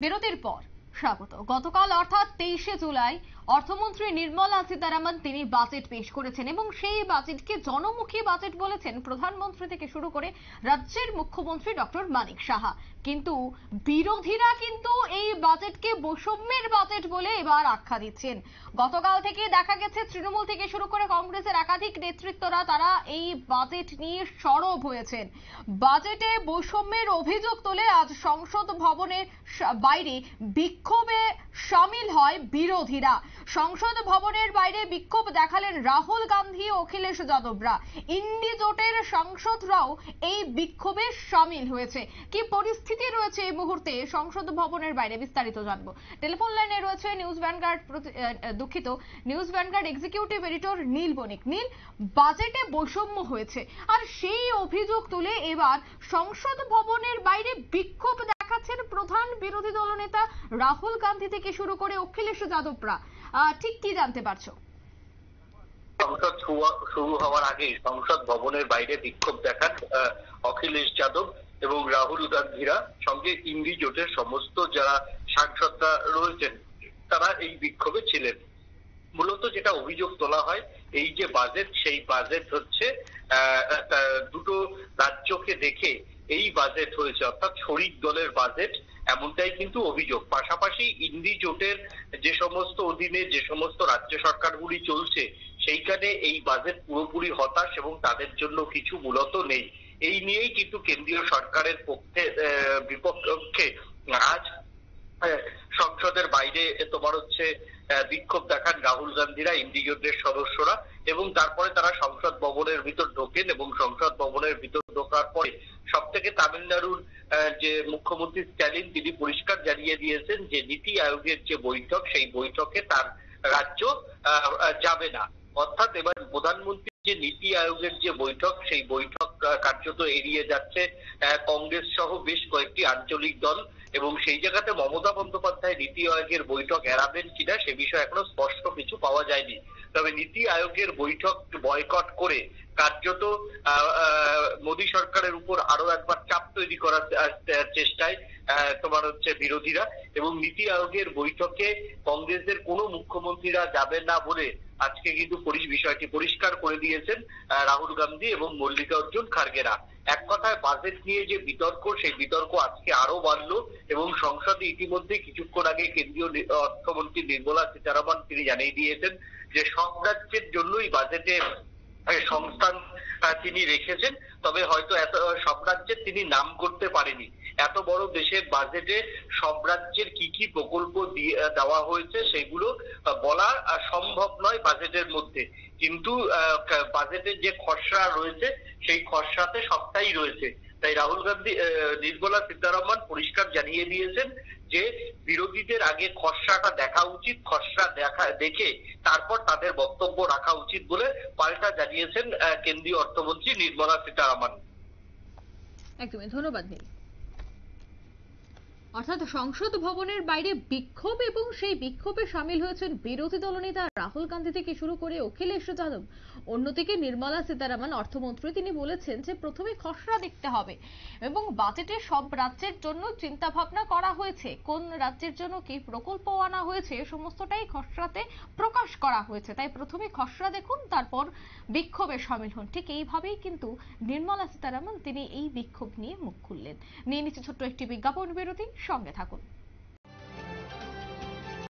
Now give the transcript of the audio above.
বিরতির পর স্বাগত। গতকাল অর্থাৎ 23শে জুলাই অর্থমন্ত্রী নির্মলা সীতারামন তিনি বাজেট পেশ করেছেন এবং সেই বাজেটকে জনমুখী বাজেট বলেছেন প্রধানমন্ত্রী থেকে শুরু করে রাজ্যের মুখ্যমন্ত্রী ডক্টর মানিক সাহা। কিন্তু বিরোধীরা কিন্তু এই বাজেটকে বৈষম্যের বাজেট বলে এবার আখ্যা দিচ্ছেন। গতকাল থেকে দেখা গেছে তৃণমূল থেকে শুরু করে কংগ্রেসের একাধিক নেতৃত্বরা তারা এই বাজেট নিয়ে সরব হয়েছেন। বাজেটে বৈষম্যের অভিযোগ তুলে আজ সংসদ ভবনের বাইরে বিক্ষোভে শামিল হয় বিরোধীরা। সংসদ ভবনের বাইরে বিক্ষোভ দেখালেন রাহুল গান্ধী ও অখিলেশ যাদবরা। ইন্ডি জোটের সাংসদরাও এই বিক্ষোভে শামিল হয়েছে। কি পরিস্থিতি রয়েছে এই মুহূর্তে সংসদ ভবনের বাইরে বিস্তারিত জানবো। টেলিফোন লাইনে রয়েছে নিউজ ভ্যানগার্ড এক্সিকিউটিভ এডিটর নীল বণিক। নীল, বাজেটে বৈষম্য হয়েছে আর সেই অভিযোগ তুলে এবার সংসদ ভবনের বাইরে বিক্ষোভ দেখাচ্ছেন প্রধান বিরোধী দলনেতা রাহুল গান্ধী থেকে শুরু করে অখিলেশ যাদবরা। ঠিক কি জানতে পারছো? সংসদ শুরু হওয়ার আগে সংসদ ভবনের বাইরে বিক্ষোভ দেখান অখিলেশ যাদব এবং রাহুল গান্ধীরা, সঙ্গে ইন্ডি জোটের সমস্ত যারা সাংসদরা রয়েছেন তারা এই বিক্ষোভে ছিলেন। মূলত যেটা অভিযোগ তোলা হয়, এই যে বাজেট, সেই বাজেট হচ্ছে দুটো রাজ্যকে দেখে এই বাজেট হয়েছে, অর্থাৎ শরিক দলের বাজেট, এমনটাই কিন্তু অভিযোগ। পাশাপাশি ইন্ডি জোটের যে সমস্ত অধীনে যে সমস্ত রাজ্য সরকারগুলি চলছে সেইখানে এই বাজেট পুরোপুরি হতাশ এবং তাদের জন্য কিছু মূলত নেই। এই নিয়েই কিন্তু কেন্দ্রীয় সরকারের বিপক্ষে আজ সংসদের বাইরে তোমার হচ্ছে বিক্ষোভ দেখান রাহুল গান্ধীরা, ইন্ডি জোটের সদস্যরা, এবং তারপরে তারা সংসদ ভবনের ভিতর ঢোকেন এবং সংসদ ভবনের ভিতর ঢোকার পরে সব থেকে তামিলনাড়ুর যে মুখ্যমন্ত্রী স্ট্যালিন তিনি পরিষ্কার জানিয়ে দিয়েছেন যে নীতি আয়োগের যে বৈঠক সেই বৈঠকে তার রাজ্য যাবে না। অর্থাৎ এবার প্রধানমন্ত্রী যে নীতি আয়োগের যে বৈঠক সেই বৈঠক কার্যত এড়িয়ে যাচ্ছে কংগ্রেস সহ বেশ কয়েকটি আঞ্চলিক দল, এবং সেই জায়গাতে মমতা বন্দ্যোপাধ্যায় নীতি আয়োগের বৈঠক এড়াবেন কিনা সে বিষয়ে এখনো স্পষ্ট কিছু পাওয়া যায়নি। তবে নীতি আয়োগের বৈঠক বয়কট করে কার্যত মোদী সরকারের উপর আরো একবার চাপ তৈরি করার চেষ্টায় তোমার হচ্ছে বিরোধীরা, এবং নীতি আয়োগের বৈঠকে কংগ্রেসের কোনো মুখ্যমন্ত্রীরা যাবেন না বলে আজকে কিন্তু বিষয়টি পরিষ্কার করে দিয়েছেন রাহুল গান্ধী এবং মল্লিকার্জুন খার্গেরা। এক কথায় বাজেট নিয়ে যে বিতর্ক, সেই বিতর্ক আজকে আরো বাড়লো এবং সংসদে ইতিমধ্যে কিছুক্ষণ আগে কেন্দ্রীয় অর্থমন্ত্রী নির্মলা সীতারামন তিনি জানিয়ে দিয়েছেন যে সব রাজ্যের জন্যই বাজেটে সংস্থান তিনি রেখেছেন, তবে হয়তো এত সব রাজ্যের তিনি নাম করতে পারেনি। এত বড় দেশের বাজেটে সব রাজ্যের কি কি প্রকল্প দেওয়া হয়েছে সেগুলো বলা সম্ভব নয় বাজেটের মধ্যে, কিন্তু বাজেটের যে খসড়া রয়েছে সেই খসড়াতে সবটাই রয়েছে। তাই রাহুল গান্ধী নির্মলা সীতারামন পরিষ্কার জানিয়ে দিয়েছেন যে বিরোধীদের আগে খসড়াটা দেখা উচিত, খসড়া দেখে তারপর তাদের বক্তব্য রাখা উচিত বলে পাল্টা জানিয়েছেন কেন্দ্রীয় অর্থমন্ত্রী নির্মলা সীতারামন। একদমই ধন্যবাদ। অর্থাৎ সংসদ ভবনের বাইরে বিক্ষোভ এবং সেই বিক্ষোভে সামিল হয়েছেন বিরোধী দলনেতা রাহুল গান্ধী থেকে শুরু করে অখিলেশ যাদব। অন্যদিকে নির্মলা সীতারামন অর্থমন্ত্রী তিনি বলেছেন যে প্রথমে খসড়া দেখতে হবে এবং বাজেটে সব রাজ্যের জন্য চিন্তা ভাবনা করা হয়েছে, কোন রাজ্যের জন্য কি প্রকল্প আনা হয়েছে সমস্তটাই খসড়াতে প্রকাশ করা হয়েছে। তাই প্রথমে খসড়া দেখুন, তারপর বিক্ষোভে সামিল হন। ঠিক এইভাবেই কিন্তু নির্মলা সীতারামন তিনি এই বিক্ষোভ নিয়ে মুখ খুললেন। নিয়ে নিচ্ছে ছোট্ট একটি বিজ্ঞাপন বিরতি, সঙ্গে থাকুন।